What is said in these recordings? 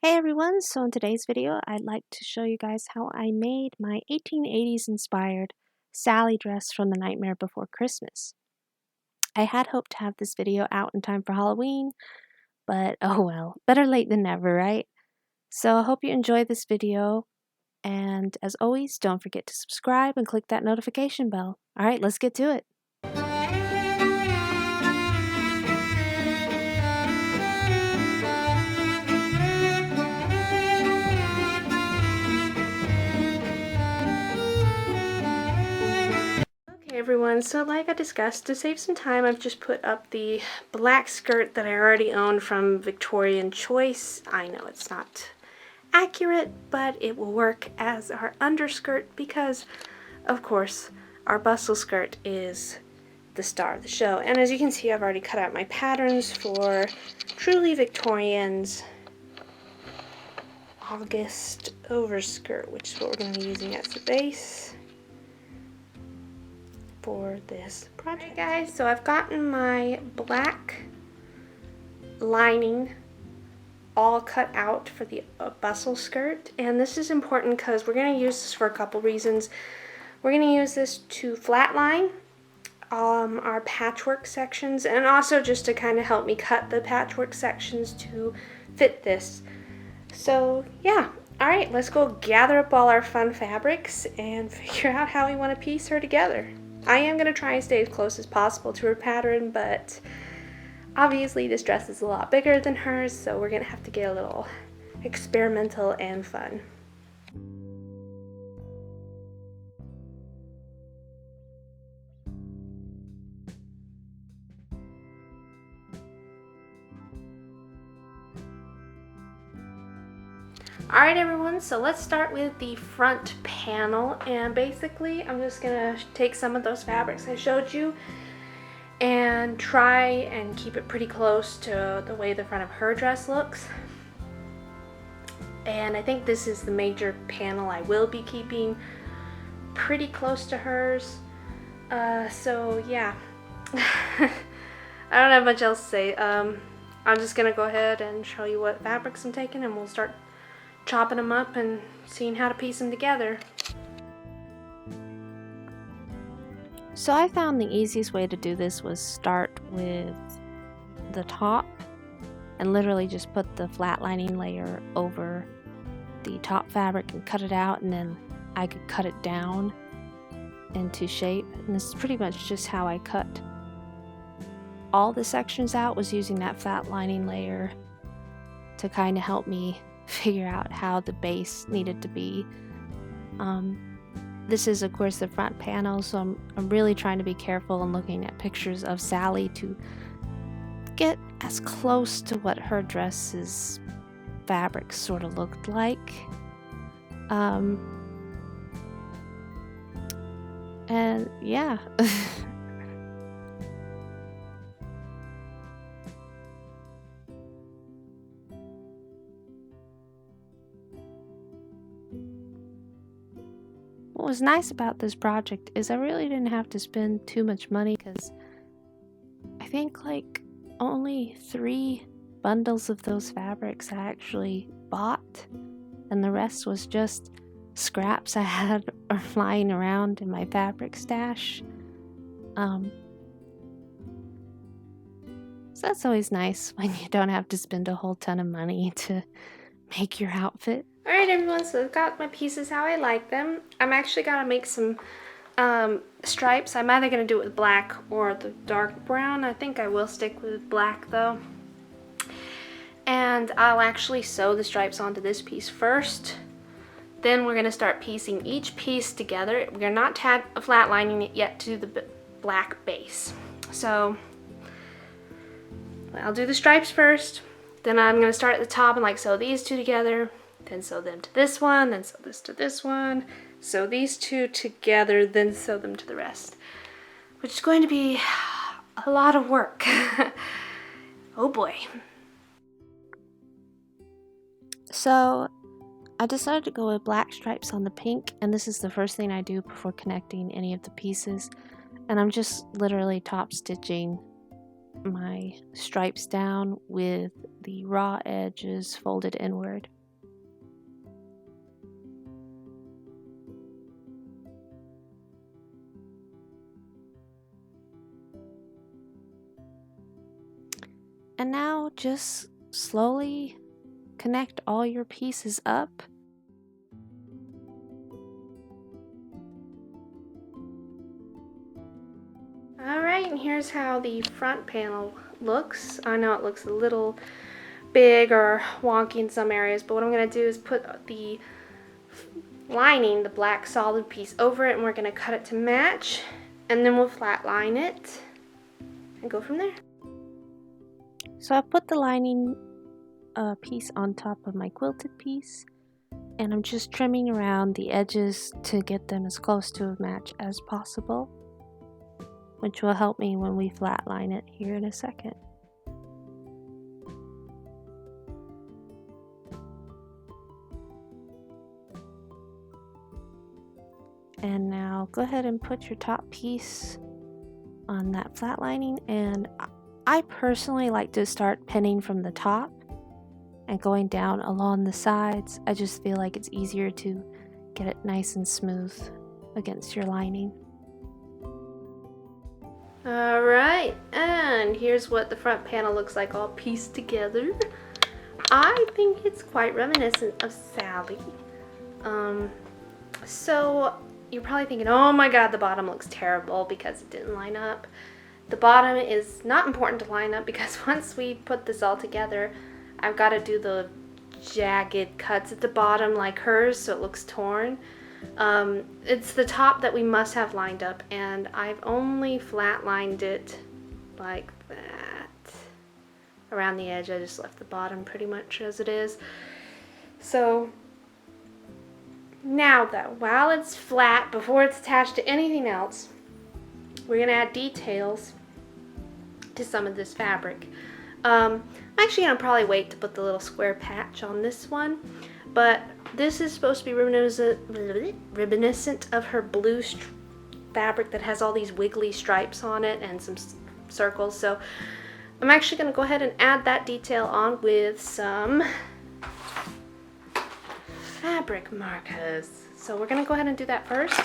Hey everyone, so in today's video I'd like to show you guys how I made my 1880s inspired Sally dress from The Nightmare Before Christmas. I had hoped to have this video out in time for Halloween, but oh well, better late than never, right? So I hope you enjoy this video, and as always, don't forget to subscribe and click that notification bell. Alright, let's get to it. Okay everyone, so like I discussed, to save some time I've just put up the black skirt that I already own from Victorian Choice. I know it's not accurate, but it will work as our underskirt because, of course, our bustle skirt is the star of the show. And as you can see, I've already cut out my patterns for Truly Victorian's August overskirt, which is what we're going to be using as the base for this project. Alright guys, so I've gotten my black lining all cut out for the bustle skirt, and this is important because we're going to use this for a couple reasons. We're going to use this to flatline our patchwork sections, and also just to kind of help me cut the patchwork sections to fit this. So yeah, alright, let's go gather up all our fun fabrics and figure out how we want to piece her together. I am going to try and stay as close as possible to her pattern, but obviously this dress is a lot bigger than hers, so we're going to have to get a little experimental and fun. Alright everyone, so let's start with the front panel, and basically I'm just going to take some of those fabrics I showed you and try and keep it pretty close to the way the front of her dress looks. And I think this is the major panel I will be keeping pretty close to hers. So yeah, I don't have much else to say. I'm just going to go ahead and show you what fabrics I'm taking, and we'll start chopping them up and seeing how to piece them together. So I found the easiest way to do this was start with the top and literally just put the flat lining layer over the top fabric and cut it out, and then I could cut it down into shape. And this is pretty much just how I cut all the sections out, was using that flat lining layer to kind of help me figure out how the base needed to be. This is of course the front panel, so I'm really trying to be careful and looking at pictures of Sally to get as close to what her dress's fabric sort of looked like. And yeah. What was nice about this project is I really didn't have to spend too much money, because I think like only 3 bundles of those fabrics I actually bought, and the rest was just scraps I had lying around in my fabric stash. So that's always nice when you don't have to spend a whole ton of money to make your outfit. Alright everyone, so I've got my pieces how I like them. I'm actually gonna make some stripes. I'm either gonna do it with black or the dark brown. I think I will stick with black though. And I'll actually sew the stripes onto this piece first. Then we're gonna start piecing each piece together. We're not flat lining it yet to the black base. So I'll do the stripes first. Then I'm gonna start at the top and like sew these two together. Then sew them to this one, then sew this to this one, sew these two together, then sew them to the rest, which is going to be a lot of work. Oh boy. So I decided to go with black stripes on the pink, and this is the first thing I do before connecting any of the pieces, and I'm just literally top stitching my stripes down with the raw edges folded inward. And now just slowly connect all your pieces up. Alright, and here's how the front panel looks. I know it looks a little big or wonky in some areas, but what I'm going to do is put the lining, the black solid piece, over it, and we're going to cut it to match, and then we'll flat line it and go from there. So I put the lining piece on top of my quilted piece, and I'm just trimming around the edges to get them as close to a match as possible, which will help me when we flatline it here in a second. And now go ahead and put your top piece on that flat lining, and I personally like to start pinning from the top and going down along the sides. I just feel like it's easier to get it nice and smooth against your lining. Alright, and here's what the front panel looks like all pieced together. I think it's quite reminiscent of Sally. So you're probably thinking, oh my god, the bottom looks terrible because it didn't line up. The bottom is not important to line up because once we put this all together, I've got to do the jagged cuts at the bottom like hers so it looks torn. It's the top that we must have lined up, and I've only flat lined it like that. Around the edge, I just left the bottom pretty much as it is. So now though, while it's flat, before it's attached to anything else, we're going to add details to some of this fabric. I'm actually going to probably wait to put the little square patch on this one, but this is supposed to be reminiscent of her blue fabric that has all these wiggly stripes on it and some circles. So I'm actually going to go ahead and add that detail on with some fabric markers. So we're going to go ahead and do that first.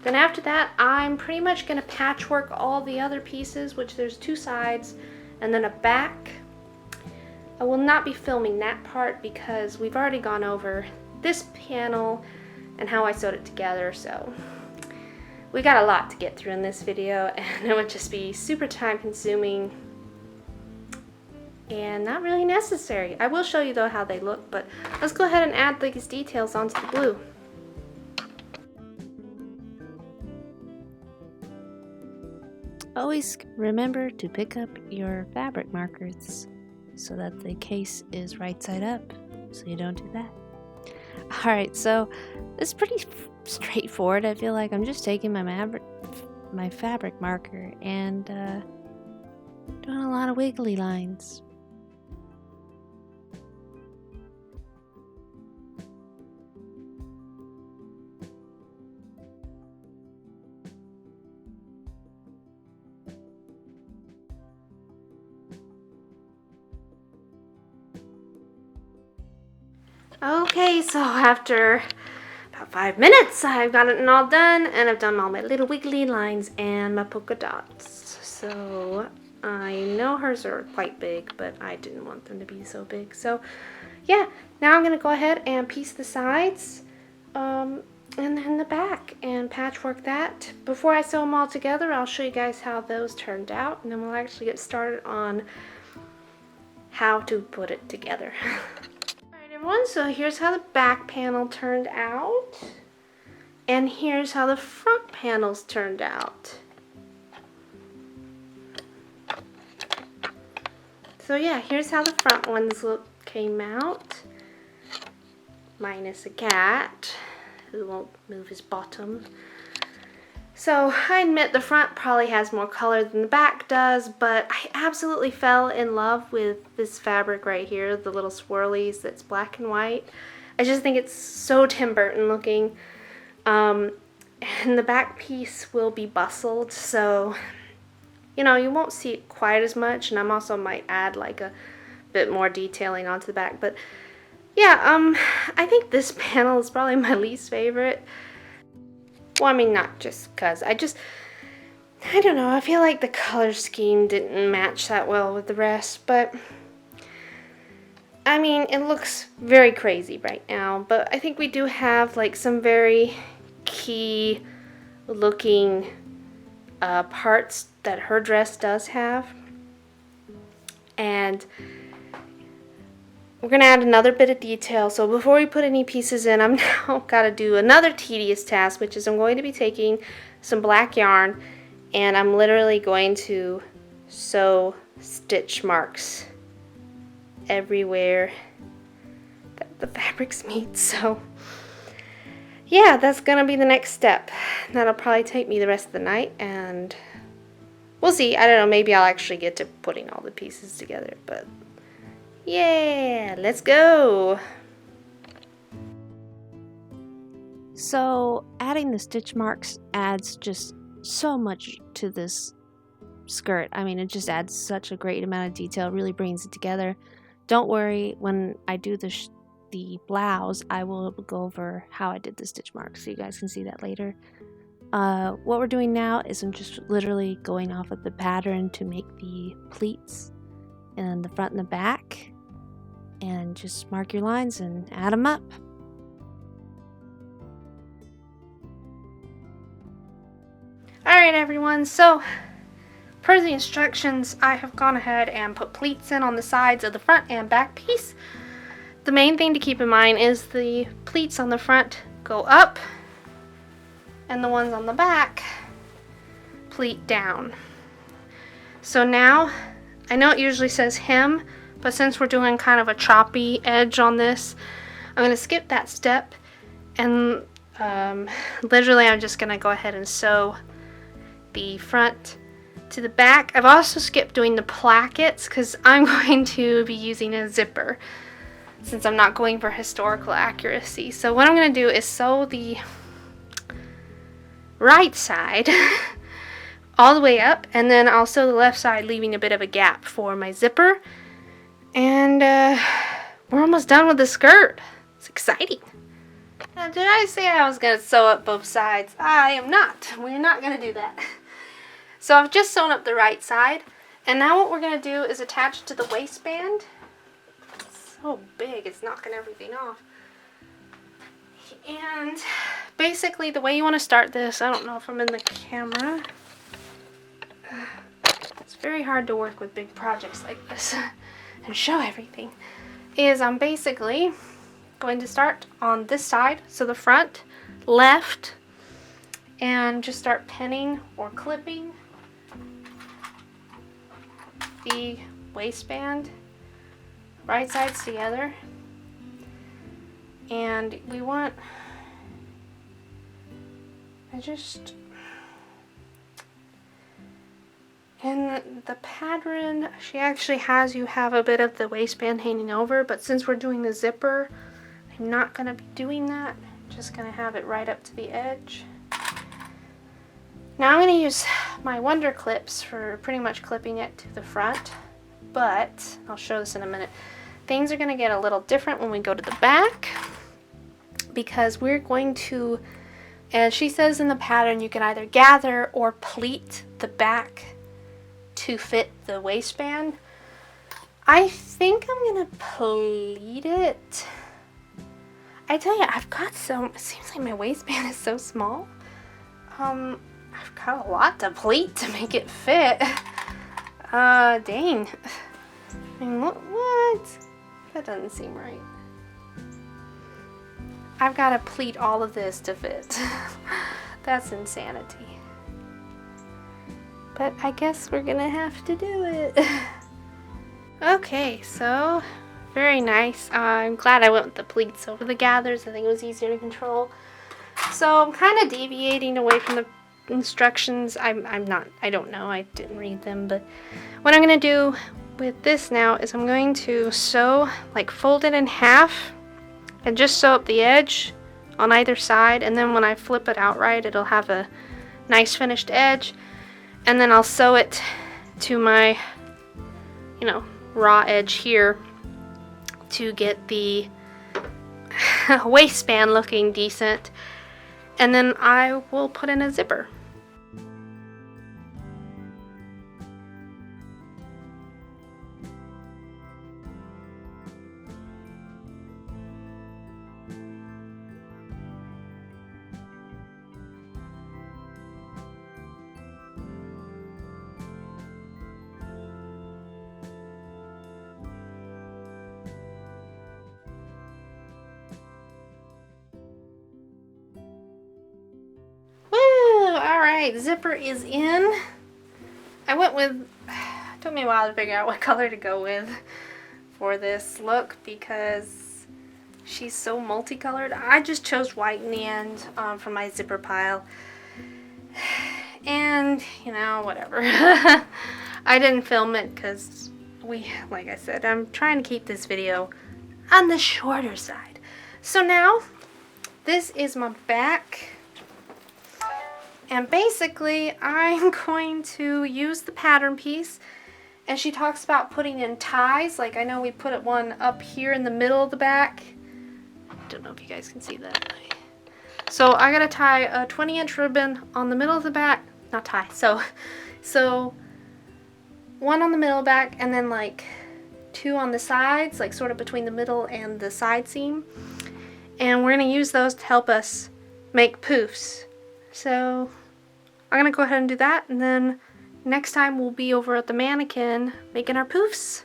Then after that, I'm pretty much going to patchwork all the other pieces, which there's 2 sides and then a back. I will not be filming that part because we've already gone over this panel and how I sewed it together, so we got a lot to get through in this video, and it would just be super time consuming and not really necessary. I will show you though how they look, but let's go ahead and add these details onto the blue. Always remember to pick up your fabric markers so that the case is right side up, so you don't do that. Alright, so it's pretty straightforward. I feel like I'm just taking my fabric marker and doing a lot of wiggly lines. Okay, so after about 5 minutes, I've got it all done, and I've done all my little wiggly lines and my polka dots. So I know hers are quite big, but I didn't want them to be so big. So yeah, now I'm going to go ahead and piece the sides and then the back and patchwork that. Before I sew them all together, I'll show you guys how those turned out, and then we'll actually get started on how to put it together. Alright everyone, so here's how the back panel turned out, and here's how the front panels turned out. So yeah, here's how the front ones came out, minus a cat who won't move his bottom. So I admit the front probably has more color than the back does, but I absolutely fell in love with this fabric right here, the little swirlies that's black and white. I just think it's so Tim Burton looking. And the back piece will be bustled, so you know, you won't see it quite as much, and I'm also might add like a bit more detailing onto the back. But yeah, I think this panel is probably my least favorite. Well, I mean, not just because. I don't know, I feel like the color scheme didn't match that well with the rest, but I mean, it looks very crazy right now, but I think we do have like some very key looking parts that her dress does have. And we're gonna add another bit of detail. So before we put any pieces in, I'm now gotta do another tedious task, which is I'm going to be taking some black yarn and I'm literally going to sew stitch marks everywhere that the fabrics meet. So yeah, that's gonna be the next step. That'll probably take me the rest of the night, and we'll see. I don't know, maybe I'll actually get to putting all the pieces together, but yeah, let's go. So adding the stitch marks adds just so much to this skirt. I mean, it just adds such a great amount of detail, really brings it together. Don't worry, when I do the blouse, I will go over how I did the stitch marks so you guys can see that later. What we're doing now is I'm just literally going off of the pattern to make the pleats in the front and the back, and just mark your lines and add them up. Alright everyone, so per the instructions, I have gone ahead and put pleats in on the sides of the front and back piece. The main thing to keep in mind is the pleats on the front go up and the ones on the back pleat down. So now, I know it usually says hem, but since we're doing kind of a choppy edge on this, I'm going to skip that step, and literally I'm just going to go ahead and sew the front to the back. I've also skipped doing the plackets because I'm going to be using a zipper since I'm not going for historical accuracy. So what I'm going to do is sew the right side all the way up, and then I'll sew the left side, leaving a bit of a gap for my zipper. And we're almost done with the skirt. It's exciting. Now, did I say I was going to sew up both sides? I am not. We're not going to do that. So I've just sewn up the right side, and now what we're going to do is attach it to the waistband. It's so big, it's knocking everything off. And basically the way you want to start this, I don't know if I'm in the camera. It's very hard to work with big projects like this and show everything. Is I'm basically going to start on this side, so the front, left, and just start pinning or clipping the waistband right sides together. And we want, in the pattern, she actually has you have a bit of the waistband hanging over, but since we're doing the zipper, I'm not going to be doing that. I'm just going to have it right up to the edge. Now I'm going to use my Wonder Clips for pretty much clipping it to the front, but I'll show this in a minute. Things are going to get a little different when we go to the back, because we're going to, as she says in the pattern, you can either gather or pleat the back to fit the waistband. I think I'm going to pleat it. I tell you, I've got it seems like my waistband is so small. I've got a lot to pleat to make it fit. Dang. I mean, what? That doesn't seem right. I've got to pleat all of this to fit. That's insanity. But I guess we're gonna have to do it. Okay, so very nice. I'm glad I went with the pleats over the gathers. I think it was easier to control. So I'm kind of deviating away from the instructions. I don't know, I didn't read them, but what I'm gonna do with this now is I'm going to sew, like fold it in half and just sew up the edge on either side, and then when I flip it out right, it'll have a nice finished edge, and then I'll sew it to my, raw edge here to get the waistband looking decent, and then I will put in a zipper. Alright, zipper is in. I went with, it took me a while to figure out what color to go with for this look because she's so multicolored. I just chose white in the end for my zipper pile. And, you know, whatever. I didn't film it because like I said, I'm trying to keep this video on the shorter side. So now, this is my back. And basically, I'm going to use the pattern piece. And she talks about putting in ties. Like, I know we put one up here in the middle of the back. Don't know if you guys can see that. So I gotta tie a 20-inch ribbon on the middle of the back. Not tie. So one on the middle back, and then like 2 on the sides, like sort of between the middle and the side seam. And we're gonna use those to help us make poofs. So I'm gonna go ahead and do that, and then next time we'll be over at the mannequin making our poofs.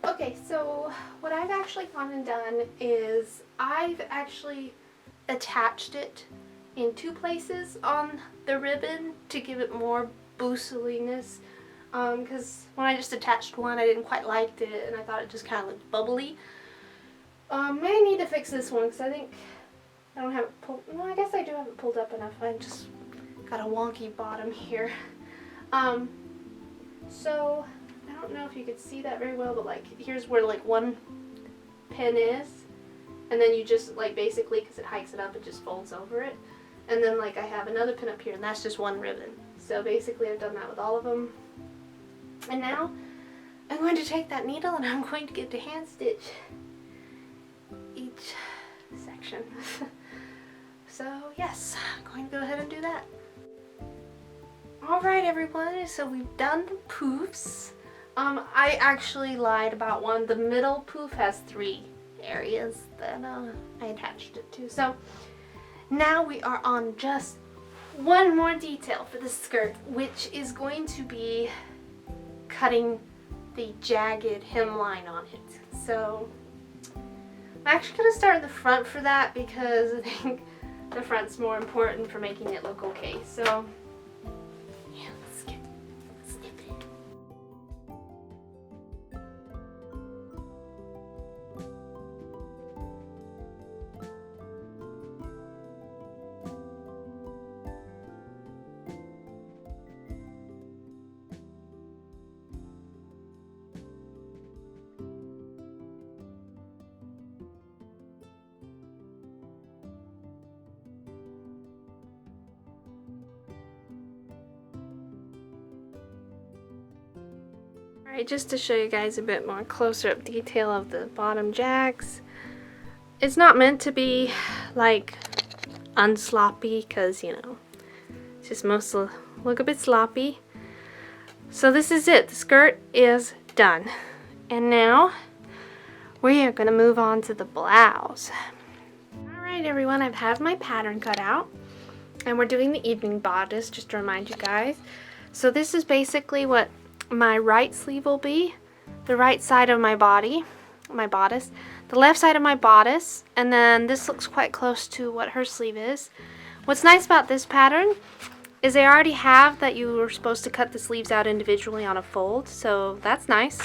Okay, so what I've actually gone and done is I've actually attached it in 2 places on the ribbon to give it more bustliness, because when I just attached one I didn't quite like it and I thought it just kind of looked bubbly. May need to fix this one because I think I don't have it pulled, no, I guess I do have it pulled up enough. I just got a wonky bottom here. So I don't know if you could see that very well, but like here's where like one pin is, and then you just like basically, because it hikes it up, it just folds over it, and then like I have another pin up here, and that's just one ribbon. So basically I've done that with all of them, and now I'm going to take that needle and I'm going to get to hand stitch each section. So yes, I'm going to go ahead and do that. Alright everyone, so we've done the poofs. I actually lied about one. The middle poof has 3 areas that I attached it to. So now we are on just one more detail for the skirt, which is going to be cutting the jagged hemline on it. So I'm actually going to start in the front for that because I think the front's more important for making it look okay. So yeah, let's snip it. Alright, just to show you guys a bit more closer up detail of the bottom jags. It's not meant to be like unsloppy because, you know, it's just mostly look a bit sloppy. So this is it. The skirt is done. And now we are going to move on to the blouse. Alright everyone, I've had my pattern cut out and we're doing the evening bodice, just to remind you guys. So this is basically what my right sleeve will be, the right side of my body, my bodice, the left side of my bodice, and then this looks quite close to what her sleeve is. What's nice about this pattern is they already have that you were supposed to cut the sleeves out individually on a fold, so that's nice.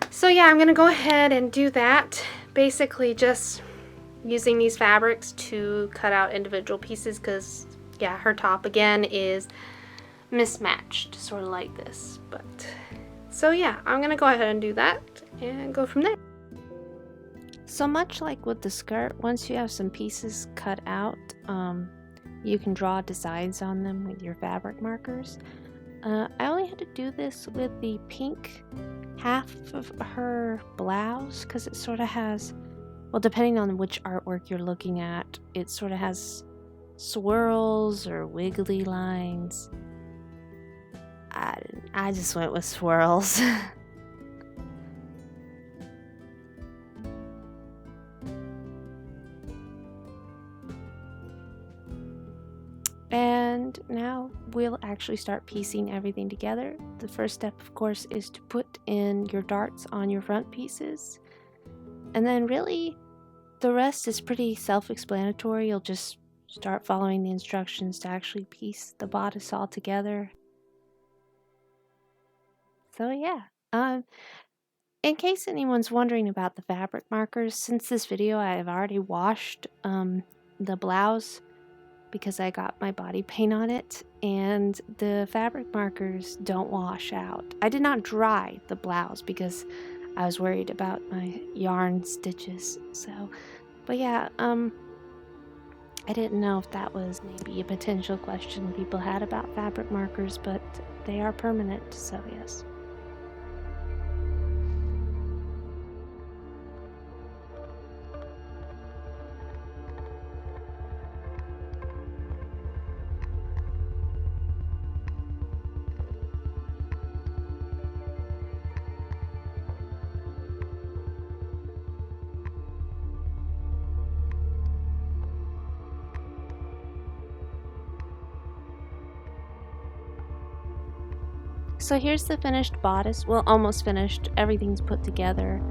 So yeah, I'm gonna go ahead and do that, basically just using these fabrics to cut out individual pieces because yeah, her top again is mismatched, sort of like this. But so yeah, I'm gonna go ahead and do that and go from there. So much like with the skirt, once you have some pieces cut out, you can draw designs on them with your fabric markers. I only had to do this with the pink half of her blouse because it sort of has, well, depending on which artwork you're looking at, it sort of has swirls or wiggly lines. I just went with swirls. And now we'll actually start piecing everything together. The first step, of course, is to put in your darts on your front pieces. And then really, the rest is pretty self-explanatory. You'll just start following the instructions to actually piece the bodice all together. So yeah, in case anyone's wondering about the fabric markers, since this video I have already washed the blouse because I got my body paint on it, and the fabric markers don't wash out. I did not dry the blouse because I was worried about my yarn stitches. So, but yeah, I didn't know if that was maybe a potential question people had about fabric markers, but they are permanent, so yes. So here's the finished bodice, well, almost finished. Everything's put together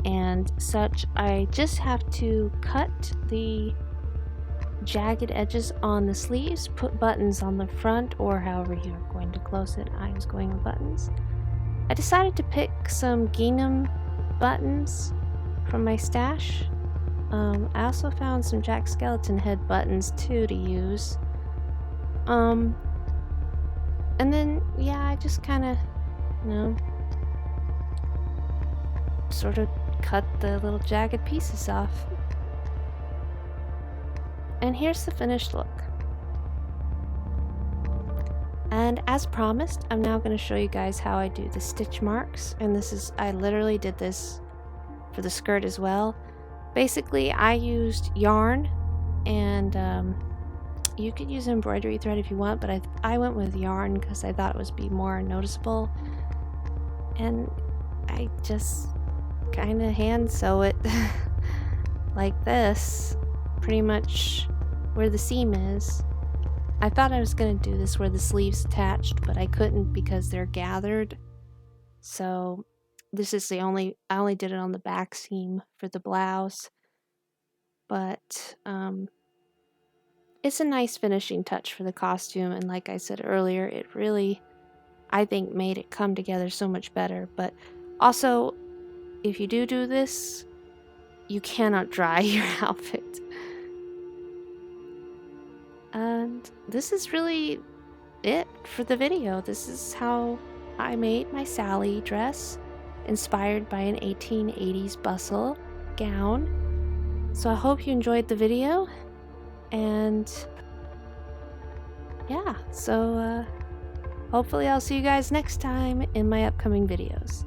and such. I just have to cut the jagged edges on the sleeves, put buttons on the front, or however you're going to close it. I was going with buttons. I decided to pick some gingham buttons from my stash. I also found some Jack Skellington head buttons too to use. And then, yeah, I just kind of, sort of cut the little jagged pieces off. And here's the finished look. And as promised, I'm now going to show you guys how I do the stitch marks. And this is, I literally did this for the skirt as well. Basically, I used yarn, and you could use embroidery thread if you want, but I went with yarn because I thought it would be more noticeable. And I just kind of hand sew it like this, pretty much where the seam is. I thought I was going to do this where the sleeves attached, but I couldn't because they're gathered. So this is I only did it on the back seam for the blouse. But it's a nice finishing touch for the costume, and like I said earlier, it really, I think, made it come together so much better. But also, if you do this, you cannot dry your outfit. And this is really it for the video. This is how I made my Sally dress, inspired by an 1880s bustle gown. So I hope you enjoyed the video. And yeah, so hopefully I'll see you guys next time in my upcoming videos.